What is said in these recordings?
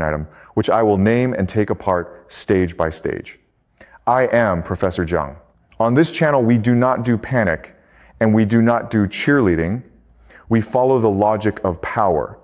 item, which I will name and take apart stage by stage. I am Professor Jiang. On this channel, we do not do panic, and we do not do cheerleading. We follow the logic of power.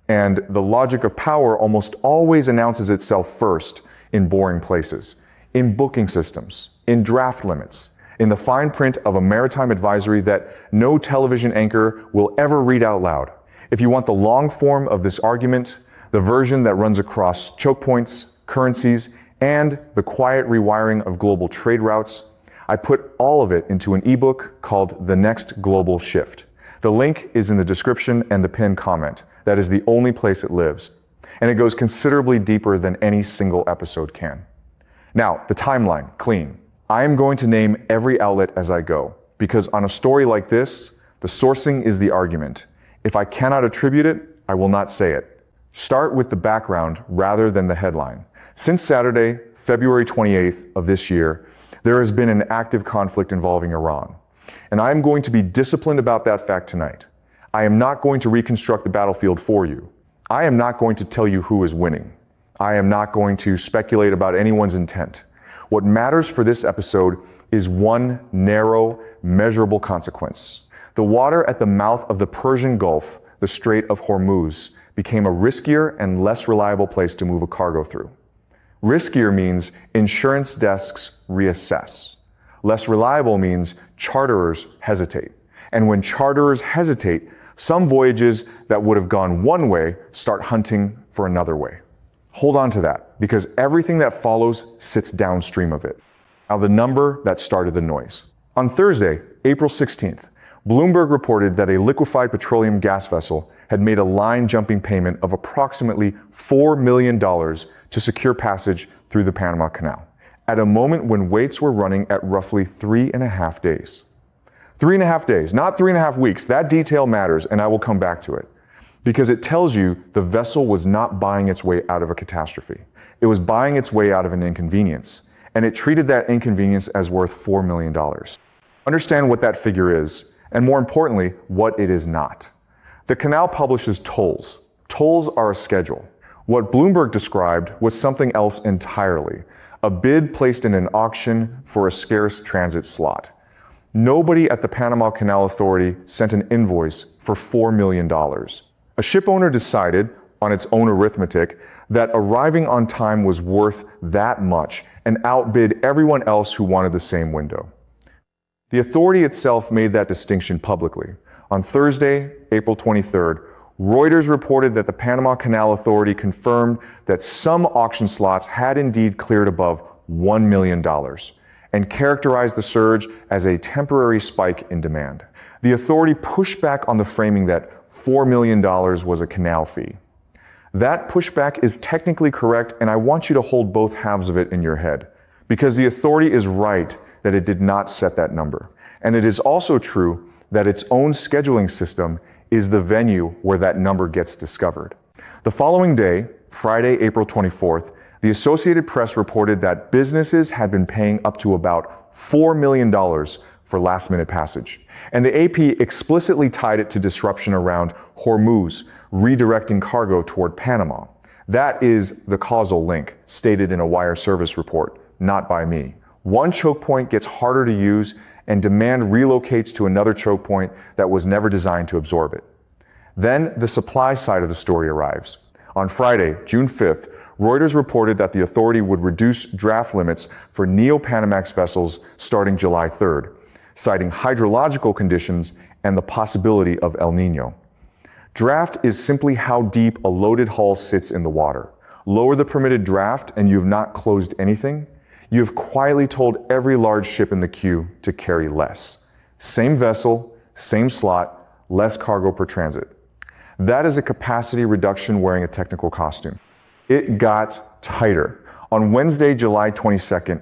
And the logic of power almost always announces itself first in boring places, in booking systems, in draft limits, in the fine print of a maritime advisory that no television anchor will ever read out loud. If you want the long form of this argument, the version that runs across choke points, currencies, and the quiet rewiring of global trade routes, I put all of it into an ebook called The Next Global Shift. The link is in the description and the pinned comment. That is the only place it lives. And it goes considerably deeper than any single episode can. Now, the timeline, clean. I am going to name every outlet as I go, because on a story like this, the sourcing is the argument. If I cannot attribute it, I will not say it. Start with the background rather than the headline. Since Saturday, February 28th of this year, there has been an active conflict involving Iran. And I am going to be disciplined about that fact tonight. I am not going to reconstruct the battlefield for you. I am not going to tell you who is winning. I am not going to speculate about anyone's intent. What matters for this episode is one narrow, measurable consequence. The water at the mouth of the Persian Gulf, the Strait of Hormuz, became a riskier and less reliable place to move a cargo through. Riskier means insurance desks reassess. Less reliable means charterers hesitate. And when charterers hesitate, some voyages that would have gone one way start hunting for another way. Hold on to that, because everything that follows sits downstream of it. Now, the number that started the noise. On Thursday, April 16th, Bloomberg reported that a liquefied petroleum gas vessel had made a line-jumping payment of approximately $4 million to secure passage through the Panama Canal, at a moment when weights were running at roughly 3.5 days. 3.5 days, not 3.5 weeks. That detail matters, and I will come back to it. Because it tells you the vessel was not buying its way out of a catastrophe. It was buying its way out of an inconvenience, and it treated that inconvenience as worth $4 million. Understand what that figure is, and more importantly, what it is not. The canal publishes tolls. Tolls are a schedule. What Bloomberg described was something else entirely, a bid placed in an auction for a scarce transit slot. Nobody at the Panama Canal Authority sent an invoice for $4 million. A ship owner decided, on its own arithmetic, that arriving on time was worth that much and outbid everyone else who wanted the same window. The authority itself made that distinction publicly. On Thursday, April 23rd, Reuters reported that the Panama Canal Authority confirmed that some auction slots had indeed cleared above $1 million and characterized the surge as a temporary spike in demand. The authority pushed back on the framing that $4 million was a canal fee. That pushback is technically correct, and I want you to hold both halves of it in your head, because the authority is right that it did not set that number. And it is also true that its own scheduling system is the venue where that number gets discovered. The following day, Friday, April 24th, the Associated Press reported that businesses had been paying up to about $4 million for last-minute passage. And the AP explicitly tied it to disruption around Hormuz, redirecting cargo toward Panama. That is the causal link, stated in a wire service report, not by me. One choke point gets harder to use, and demand relocates to another choke point that was never designed to absorb it. Then the supply side of the story arrives. On Friday, June 5th, Reuters reported that the authority would reduce draft limits for Neopanamax vessels starting July 3rd, citing hydrological conditions and the possibility of El Nino. Draft is simply how deep a loaded hull sits in the water. Lower the permitted draft and you have not closed anything. You have quietly told every large ship in the queue to carry less. Same vessel, same slot, less cargo per transit. That is a capacity reduction wearing a technical costume. It got tighter. On Wednesday, July 22nd,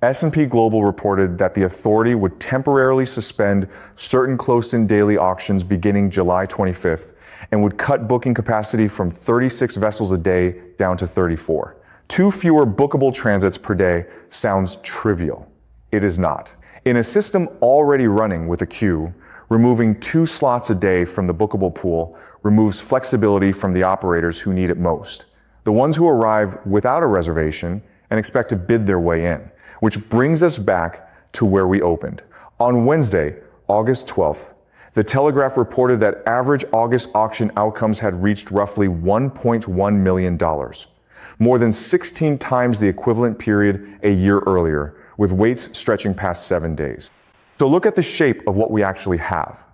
S&P Global reported that the authority would temporarily suspend certain close-in daily auctions beginning July 25th and would cut booking capacity from 36 vessels a day down to 34. 2 fewer bookable transits per day sounds trivial. It is not. In a system already running with a queue, removing 2 slots a day from the bookable pool removes flexibility from the operators who need it most, the ones who arrive without a reservation and expect to bid their way in, which brings us back to where we opened. On Wednesday, August 12th, the Telegraph reported that average August auction outcomes had reached roughly $1.1 million, more than 16 times the equivalent period a year earlier, with waits stretching past 7 days. So look at the shape of what we actually have.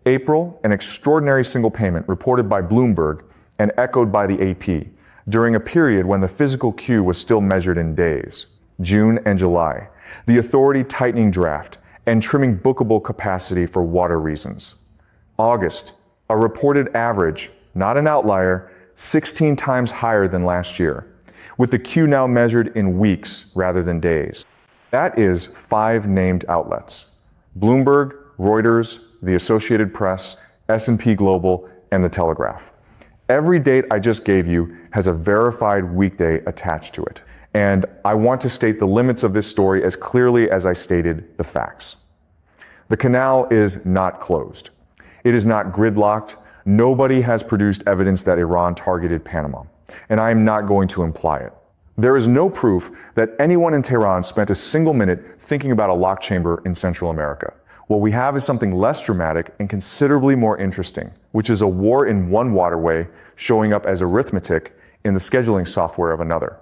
April, an extraordinary single payment reported by Bloomberg and echoed by the AP, during a period when the physical queue was still measured in days. June and July, the authority tightening draft and trimming bookable capacity for water reasons. August, a reported average, not an outlier, 16 times higher than last year, with the queue now measured in weeks rather than days. That is 5 named outlets: Bloomberg, Reuters, the Associated Press, S&P Global, and the Telegraph. Every date I just gave you has a verified weekday attached to it. And I want to state the limits of this story as clearly as I stated the facts. The canal is not closed. It is not gridlocked. Nobody has produced evidence that Iran targeted Panama, and I am not going to imply it. There is no proof that anyone in Tehran spent a single minute thinking about a lock chamber in Central America. What we have is something less dramatic and considerably more interesting, which is a war in one waterway showing up as arithmetic in the scheduling software of another.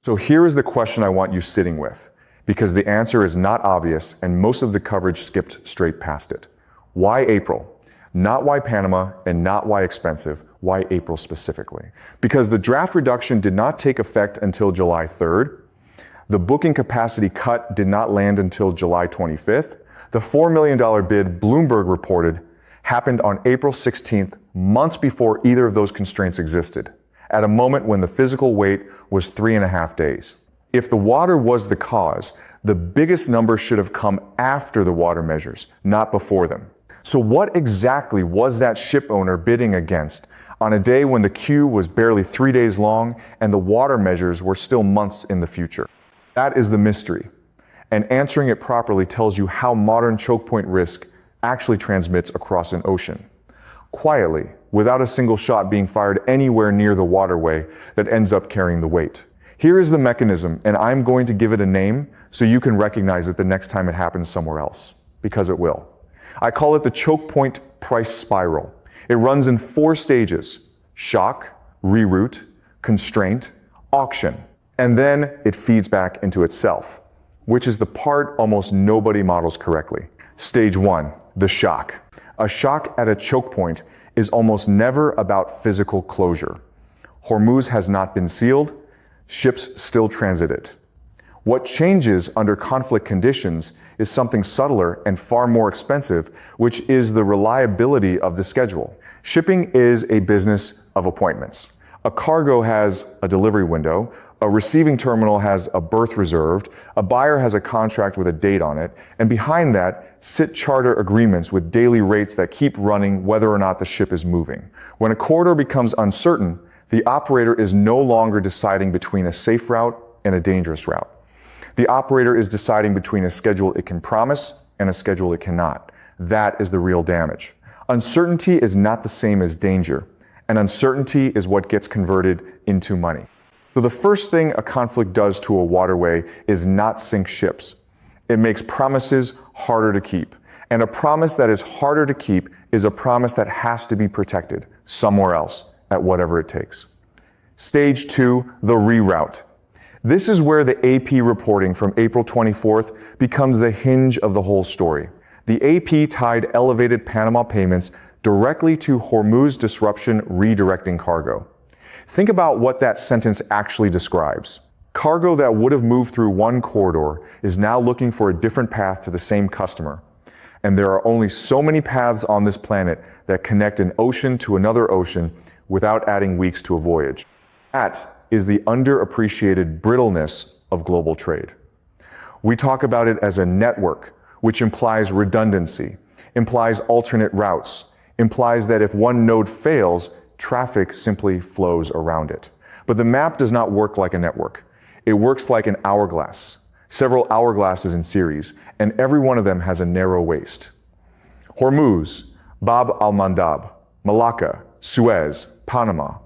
So here is the question I want you sitting with, because the answer is not obvious and most of the coverage skipped straight past it. Why April? Not why Panama and not why expensive, why April specifically? Because the draft reduction did not take effect until July 3rd. The booking capacity cut did not land until July 25th. The $4 million bid Bloomberg reported happened on April 16th, months before either of those constraints existed, at a moment when the physical wait was 3.5 days. If the water was the cause, the biggest number should have come after the water measures, not before them. So what exactly was that ship owner bidding against on a day when the queue was barely 3 days long and the water measures were still months in the future? That is the mystery. And answering it properly tells you how modern choke point risk actually transmits across an ocean. Quietly, without a single shot being fired anywhere near the waterway that ends up carrying the weight. Here is the mechanism, and I'm going to give it a name so you can recognize it the next time it happens somewhere else, because it will. I call it the choke point price spiral. It runs in 4 stages: shock, reroute, constraint, auction, and then it feeds back into itself, which is the part almost nobody models correctly. Stage 1, the shock. A shock at a choke point is almost never about physical closure. Hormuz has not been sealed, ships still transit it. What changes under conflict conditions is something subtler and far more expensive, which is the reliability of the schedule. Shipping is a business of appointments. A cargo has a delivery window, a receiving terminal has a berth reserved, a buyer has a contract with a date on it, and behind that sit charter agreements with daily rates that keep running whether or not the ship is moving. When a corridor becomes uncertain, the operator is no longer deciding between a safe route and a dangerous route. The operator is deciding between a schedule it can promise and a schedule it cannot. That is the real damage. Uncertainty is not the same as danger, and uncertainty is what gets converted into money. So the first thing a conflict does to a waterway is not sink ships. It makes promises harder to keep. And a promise that is harder to keep is a promise that has to be protected somewhere else at whatever it takes. Stage 2, the reroute. This is where the AP reporting from April 24th becomes the hinge of the whole story. The AP tied elevated Panama payments directly to Hormuz disruption redirecting cargo. Think about what that sentence actually describes. Cargo that would have moved through one corridor is now looking for a different path to the same customer. And there are only so many paths on this planet that connect an ocean to another ocean without adding weeks to a voyage. That is the underappreciated brittleness of global trade. We talk about it as a network, which implies redundancy, implies alternate routes, implies that if one node fails, traffic simply flows around it. But the map does not work like a network. It works like an hourglass, several hourglasses in series, and every one of them has a narrow waist. Hormuz, Bab al-Mandab, Malacca, Suez, Panama.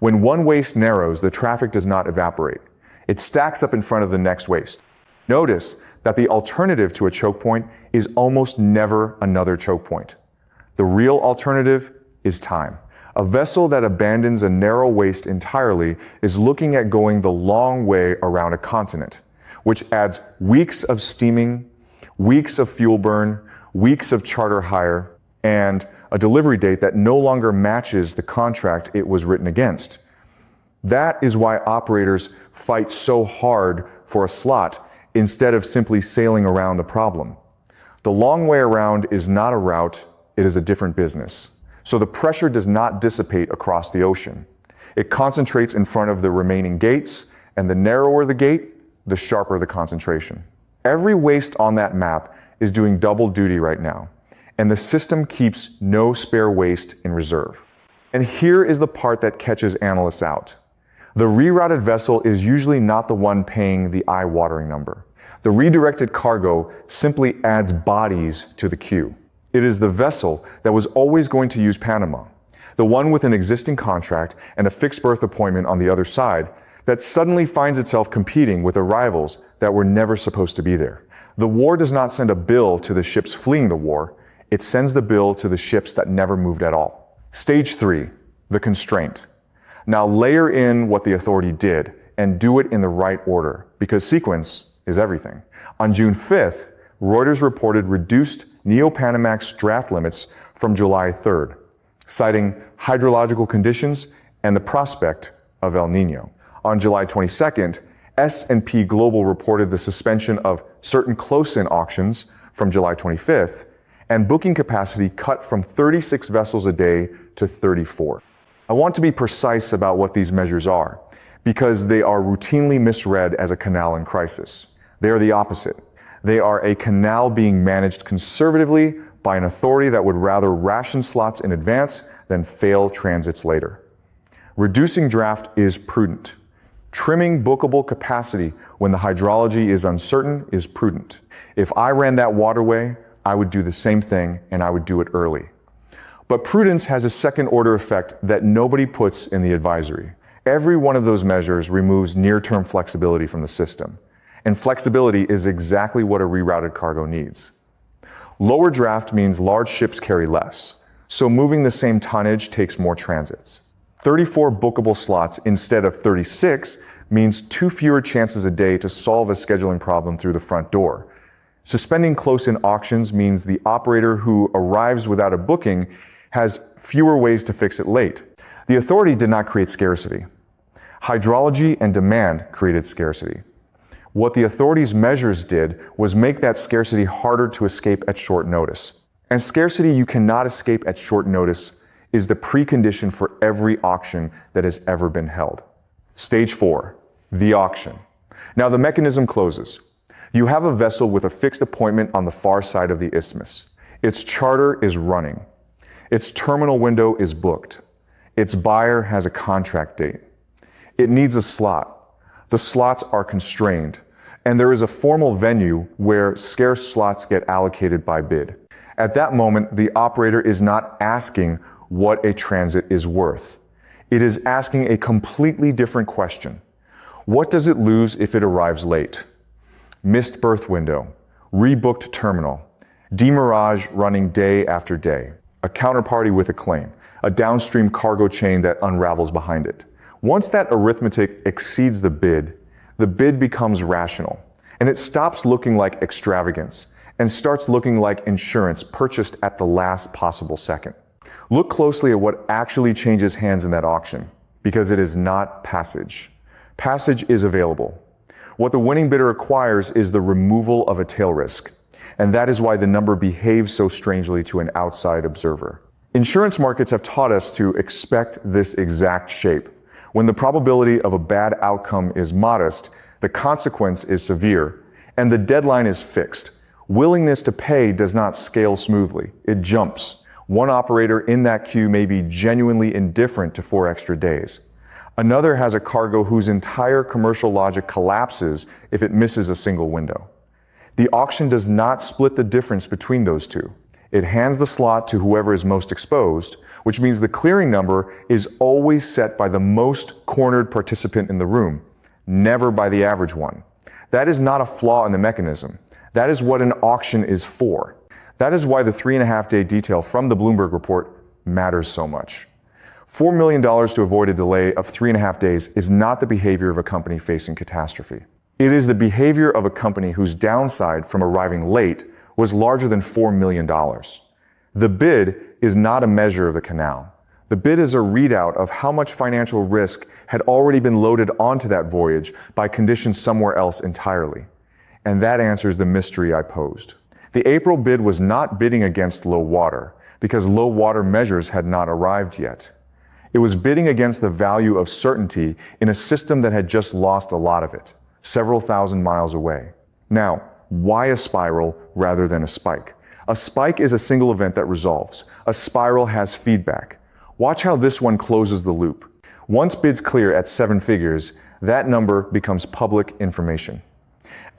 When one waist narrows, the traffic does not evaporate. It stacks up in front of the next waist. Notice that the alternative to a choke point is almost never another choke point. The real alternative is time. A vessel that abandons a narrow waist entirely is looking at going the long way around a continent, which adds weeks of steaming, weeks of fuel burn, weeks of charter hire, and a delivery date that no longer matches the contract it was written against. That is why operators fight so hard for a slot instead of simply sailing around the problem. The long way around is not a route, it is a different business. So the pressure does not dissipate across the ocean. It concentrates in front of the remaining gates, and the narrower the gate, the sharper the concentration. Every waist on that map is doing double duty right now, and the system keeps no spare waist in reserve. And here is the part that catches analysts out. The rerouted vessel is usually not the one paying the eye-watering number. The redirected cargo simply adds bodies to the queue. It is the vessel that was always going to use Panama, the one with an existing contract and a fixed berth appointment on the other side, that suddenly finds itself competing with arrivals that were never supposed to be there. The war does not send a bill to the ships fleeing the war, it sends the bill to the ships that never moved at all. Stage 3, the constraint. Now layer in what the authority did and do it in the right order, because sequence is everything. On June 5th, Reuters reported reduced Neopanamax draft limits from July 3rd, citing hydrological conditions and the prospect of El Nino. On July 22nd, S&P Global reported the suspension of certain close-in auctions from July 25th, and booking capacity cut from 36 vessels a day to 34. I want to be precise about what these measures are, because they are routinely misread as a canal in crisis. They are the opposite. They are a canal being managed conservatively by an authority that would rather ration slots in advance than fail transits later. Reducing draft is prudent. Trimming bookable capacity when the hydrology is uncertain is prudent. If I ran that waterway, I would do the same thing, and I would do it early. But prudence has a second-order effect that nobody puts in the advisory. Every one of those measures removes near-term flexibility from the system. And flexibility is exactly what a rerouted cargo needs. Lower draft means large ships carry less, so moving the same tonnage takes more transits. 34 bookable slots instead of 36 means 2 fewer chances a day to solve a scheduling problem through the front door. Suspending close-in auctions means the operator who arrives without a booking has fewer ways to fix it late. The authority did not create scarcity. Hydrology and demand created scarcity. What the authority's measures did was make that scarcity harder to escape at short notice. And scarcity you cannot escape at short notice is the precondition for every auction that has ever been held. Stage 4, the auction. Now the mechanism closes. You have a vessel with a fixed appointment on the far side of the isthmus. Its charter is running. Its terminal window is booked. Its buyer has a contract date. It needs a slot. The slots are constrained, and there is a formal venue where scarce slots get allocated by bid. At that moment, the operator is not asking what a transit is worth. It is asking a completely different question. What does it lose if it arrives late? Missed berth window, rebooked terminal, demurrage running day after day, a counterparty with a claim, a downstream cargo chain that unravels behind it. Once that arithmetic exceeds the bid becomes rational, and it stops looking like extravagance and starts looking like insurance purchased at the last possible second. Look closely at what actually changes hands in that auction, because it is not passage. Passage is available. What the winning bidder acquires is the removal of a tail risk, and that is why the number behaves so strangely to an outside observer. Insurance markets have taught us to expect this exact shape. When the probability of a bad outcome is modest, the consequence is severe, and the deadline is fixed. Willingness to pay does not scale smoothly, it jumps. One operator in that queue may be genuinely indifferent to 4 extra days. Another has a cargo whose entire commercial logic collapses if it misses a single window. The auction does not split the difference between those two. It hands the slot to whoever is most exposed, which means the clearing number is always set by the most cornered participant in the room, never by the average one. That is not a flaw in the mechanism. That is what an auction is for. That is why the 3.5-day detail from the Bloomberg report matters so much. $4 million to avoid a delay of 3.5 days is not the behavior of a company facing catastrophe. It is the behavior of a company whose downside from arriving late was larger than $4 million. The bid is not a measure of the canal. The bid is a readout of how much financial risk had already been loaded onto that voyage by conditions somewhere else entirely. And that answers the mystery I posed. The April bid was not bidding against low water, because low water measures had not arrived yet. It was bidding against the value of certainty in a system that had just lost a lot of it, several thousand miles away. Now, why a spiral rather than a spike? A spike is a single event that resolves. A spiral has feedback. Watch how this one closes the loop. Once bids clear at 7 figures, that number becomes public information.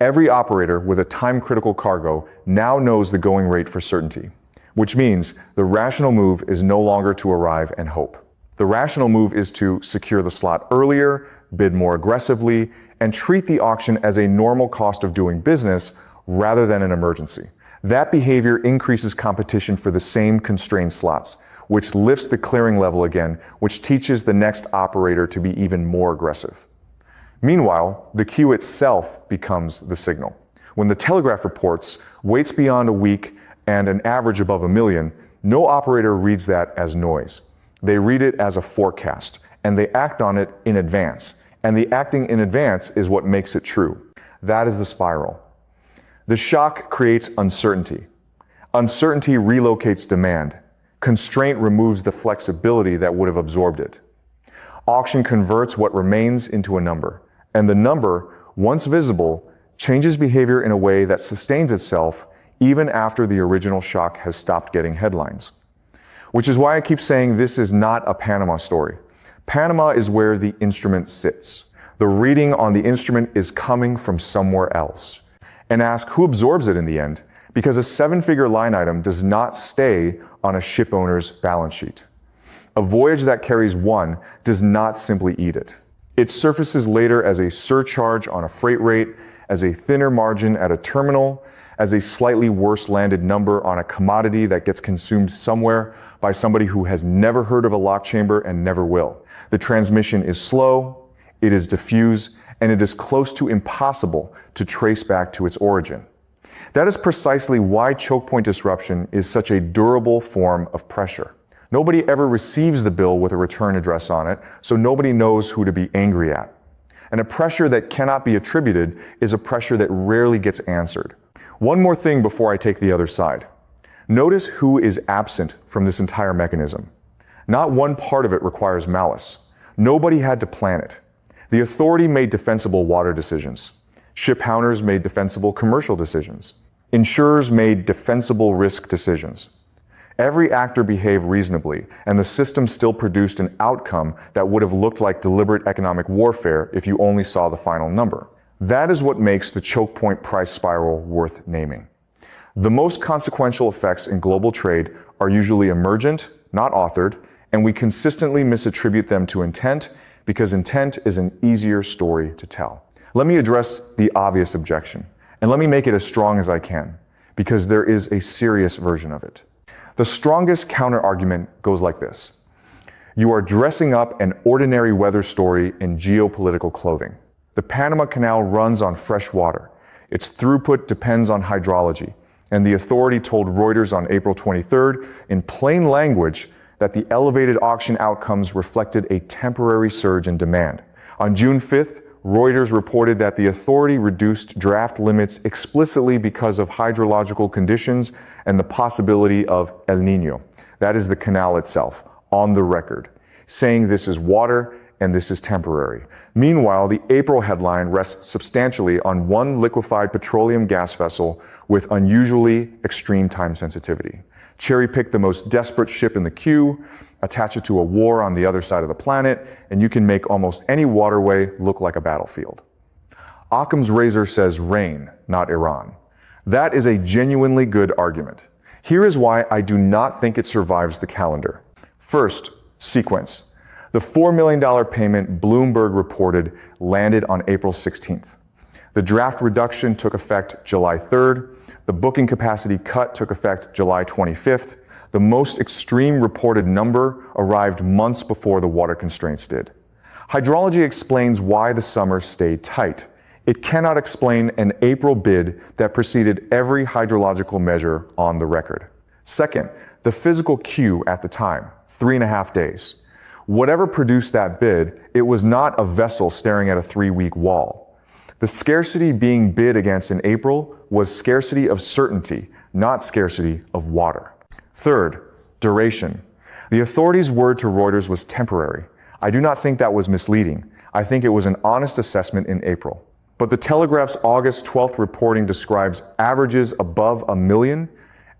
Every operator with a time-critical cargo now knows the going rate for certainty, which means the rational move is no longer to arrive and hope. The rational move is to secure the slot earlier, bid more aggressively, and treat the auction as a normal cost of doing business rather than an emergency. That behavior increases competition for the same constrained slots, which lifts the clearing level again, which teaches the next operator to be even more aggressive. Meanwhile, the queue itself becomes the signal. When the Telegraph reports waits beyond a week and an average above 1 million, no operator reads that as noise. They read it as a forecast, and they act on it in advance. And the acting in advance is what makes it true. That is the spiral. The shock creates uncertainty. Uncertainty relocates demand. Constraint removes the flexibility that would have absorbed it. Auction converts what remains into a number. And the number, once visible, changes behavior in a way that sustains itself even after the original shock has stopped getting headlines. Which is why I keep saying this is not a Panama story. Panama is where the instrument sits. The reading on the instrument is coming from somewhere else. And ask who absorbs it in the end, because a 7-figure line item does not stay on a ship owner's balance sheet. A voyage that carries 1 does not simply eat it. It surfaces later as a surcharge on a freight rate, as a thinner margin at a terminal, as a slightly worse landed number on a commodity that gets consumed somewhere by somebody who has never heard of a lock chamber and never will. The transmission is slow, it is diffuse, and it is close to impossible to trace back to its origin. That is precisely why chokepoint disruption is such a durable form of pressure. Nobody ever receives the bill with a return address on it, so nobody knows who to be angry at. And a pressure that cannot be attributed is a pressure that rarely gets answered. One more thing before I take the other side. Notice who is absent from this entire mechanism. Not one part of it requires malice. Nobody had to plan it. The authority made defensible water decisions. Ship owners made defensible commercial decisions. Insurers made defensible risk decisions. Every actor behaved reasonably, and the system still produced an outcome that would have looked like deliberate economic warfare if you only saw the final number. That is what makes the choke point price spiral worth naming. The most consequential effects in global trade are usually emergent, not authored, and we consistently misattribute them to intent because intent is an easier story to tell. Let me address the obvious objection, and let me make it as strong as I can, because there is a serious version of it. The strongest counter-argument goes like this. You are dressing up an ordinary weather story in geopolitical clothing. The Panama Canal runs on fresh water. Its throughput depends on hydrology. And the authority told Reuters on April 23rd in plain language that the elevated auction outcomes reflected a temporary surge in demand. On June 5th, Reuters reported that the authority reduced draft limits explicitly because of hydrological conditions and the possibility of El Niño. That is the canal itself, on the record, saying this is water and this is temporary. Meanwhile, the April headline rests substantially on one liquefied petroleum gas vessel with unusually extreme time sensitivity. Cherry-pick the most desperate ship in the queue, attach it to a war on the other side of the planet, and you can make almost any waterway look like a battlefield. Occam's razor says rain, not Iran. That is a genuinely good argument. Here is why I do not think it survives the calendar. First, sequence. The $4 million payment Bloomberg reported landed on April 16th. The draft reduction took effect July 3rd. The booking capacity cut took effect July 25th. The most extreme reported number arrived months before the water constraints did. Hydrology explains why the summer stayed tight. It cannot explain an April bid that preceded every hydrological measure on the record. Second, the physical queue at the time, 3.5 days. Whatever produced that bid, it was not a vessel staring at a 3-week wall. The scarcity being bid against in April was scarcity of certainty, not scarcity of water. Third, duration. The authorities' word to Reuters was temporary. I do not think that was misleading. I think it was an honest assessment in April. But the Telegraph's August 12th reporting describes averages above 1 million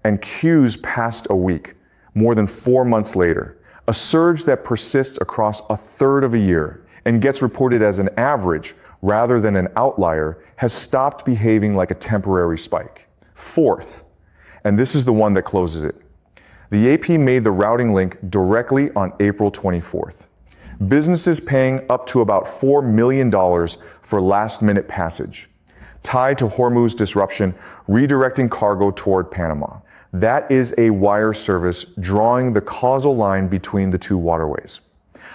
and queues past a week, more than 4 months later. A surge that persists across a third of a year and gets reported as an average rather than an outlier has stopped behaving like a temporary spike. Fourth, and this is the one that closes it, the AP made the routing link directly on April 24th. Businesses paying up to about $4 million for last-minute passage, tied to Hormuz disruption, redirecting cargo toward Panama. That is a wire service drawing the causal line between the two waterways.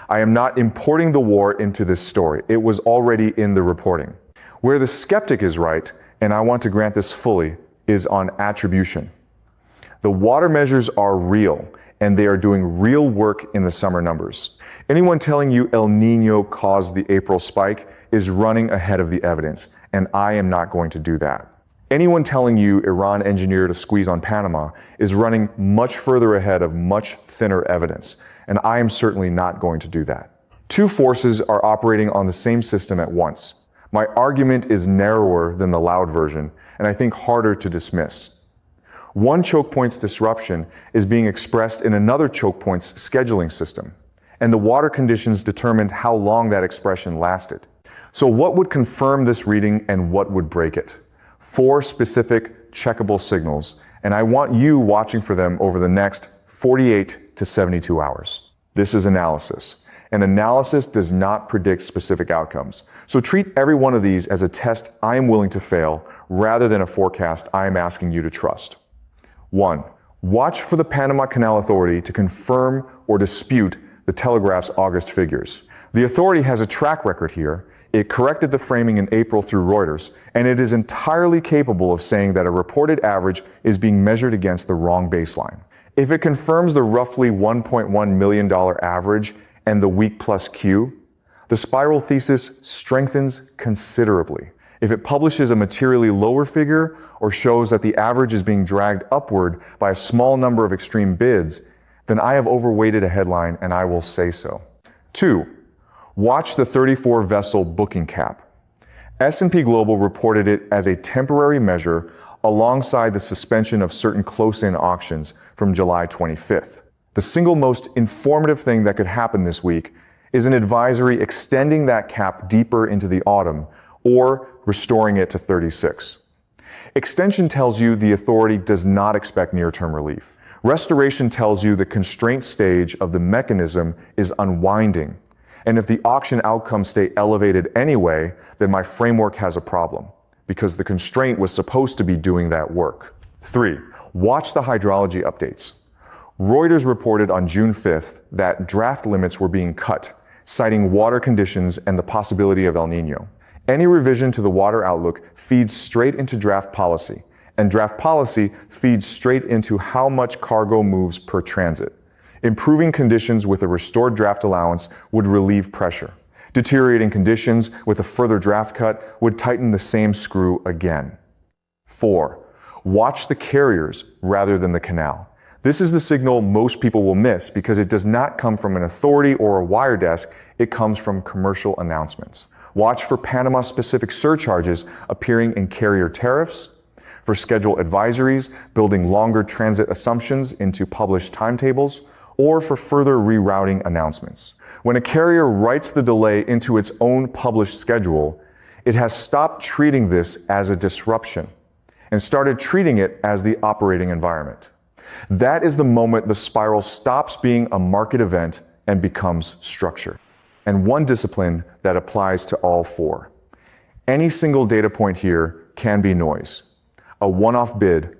I am not importing the war into this story. It was already in the reporting. Where the skeptic is right, and I want to grant this fully, is on attribution. The water measures are real, and they are doing real work in the summer numbers. Anyone telling you El Niño caused the April spike is running ahead of the evidence, and I am not going to do that. Anyone telling you Iran engineered a squeeze on Panama is running much further ahead of much thinner evidence, and I am certainly not going to do that. Two forces are operating on the same system at once. My argument is narrower than the loud version, and I think harder to dismiss. One choke point's disruption is being expressed in another choke point's scheduling system, and the water conditions determined how long that expression lasted. So what would confirm this reading and what would break it? 4 specific checkable signals, and I want you watching for them over the next 48 to 72 hours. This is analysis. An analysis does not predict specific outcomes. So treat every one of these as a test I am willing to fail rather than a forecast I am asking you to trust. 1. Watch for the Panama Canal Authority to confirm or dispute the Telegraph's August figures. The authority has a track record here. It corrected the framing in April through Reuters, and it is entirely capable of saying that a reported average is being measured against the wrong baseline. If it confirms the roughly $1.1 million average and the week plus Q, the spiral thesis strengthens considerably. If it publishes a materially lower figure or shows that the average is being dragged upward by a small number of extreme bids, then I have overweighted a headline and I will say so. 2. Watch the 34-vessel booking cap. S&P Global reported it as a temporary measure alongside the suspension of certain close-in auctions from July 25th. The single most informative thing that could happen this week is an advisory extending that cap deeper into the autumn or restoring it to 36. Extension tells you the authority does not expect near-term relief. Restoration tells you the constraint stage of the mechanism is unwinding. And if the auction outcomes stay elevated anyway, then my framework has a problem, because the constraint was supposed to be doing that work. 3. Watch the hydrology updates. Reuters reported on June 5th that draft limits were being cut, citing water conditions and the possibility of El Niño. Any revision to the water outlook feeds straight into draft policy, and draft policy feeds straight into how much cargo moves per transit. Improving conditions with a restored draft allowance would relieve pressure. Deteriorating conditions with a further draft cut would tighten the same screw again. 4. Watch the carriers rather than the canal. This is the signal most people will miss because it does not come from an authority or a wire desk, it comes from commercial announcements. Watch for Panama-specific surcharges appearing in carrier tariffs, for schedule advisories building longer transit assumptions into published timetables, or for further rerouting announcements. When a carrier writes the delay into its own published schedule, it has stopped treating this as a disruption and started treating it as the operating environment. That is the moment the spiral stops being a market event and becomes structure. And one discipline that applies to all four. Any single data point here can be noise. A one-off bid,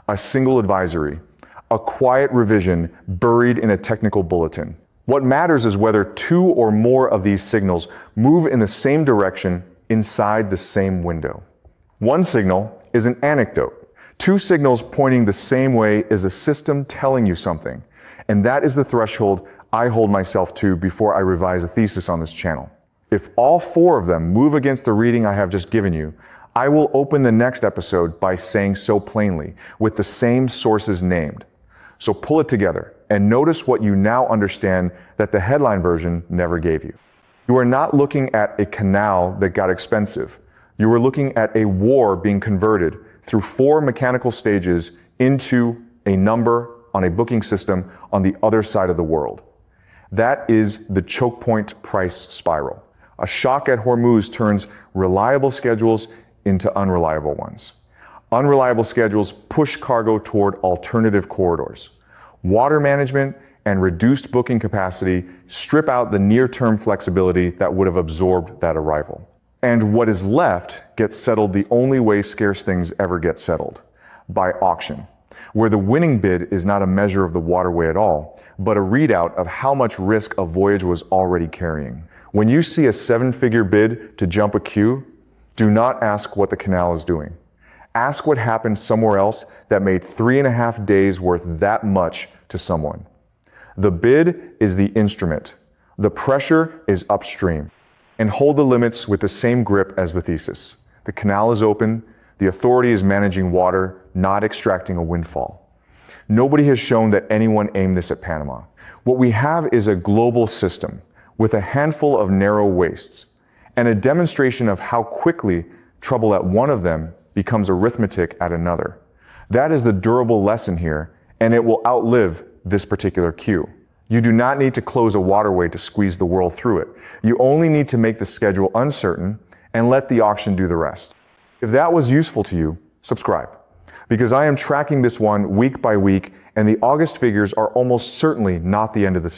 a single advisory, a quiet revision buried in a technical bulletin. What matters is whether two or more of these signals move in the same direction inside the same window. One signal is an anecdote. Two signals pointing the same way is a system telling you something. And that is the threshold I hold myself to before I revise a thesis on this channel. If all four of them move against the reading I have just given you, I will open the next episode by saying so plainly, with the same sources named. So pull it together and notice what you now understand that the headline version never gave you. You are not looking at a canal that got expensive. You are looking at a war being converted through four mechanical stages into a number on a booking system on the other side of the world. That is the choke point price spiral. A shock at Hormuz turns reliable schedules into unreliable ones. Unreliable schedules push cargo toward alternative corridors. Water management and reduced booking capacity strip out the near-term flexibility that would have absorbed that arrival. And what is left gets settled the only way scarce things ever get settled, by auction, where the winning bid is not a measure of the waterway at all, but a readout of how much risk a voyage was already carrying. When you see a seven-figure bid to jump a queue, do not ask what the canal is doing. Ask what happened somewhere else that made 3.5 days worth that much to someone. The bid is the instrument. The pressure is upstream. And hold the limits with the same grip as the thesis. The canal is open. The authority is managing water, not extracting a windfall. Nobody has shown that anyone aimed this at Panama. What we have is a global system with a handful of narrow wastes and a demonstration of how quickly trouble at one of them becomes arithmetic at another. That is the durable lesson here, and it will outlive this particular queue. You do not need to close a waterway to squeeze the world through it. You only need to make the schedule uncertain and let the auction do the rest. If that was useful to you, subscribe, because I am tracking this one week by week, and the August figures are almost certainly not the end of the season.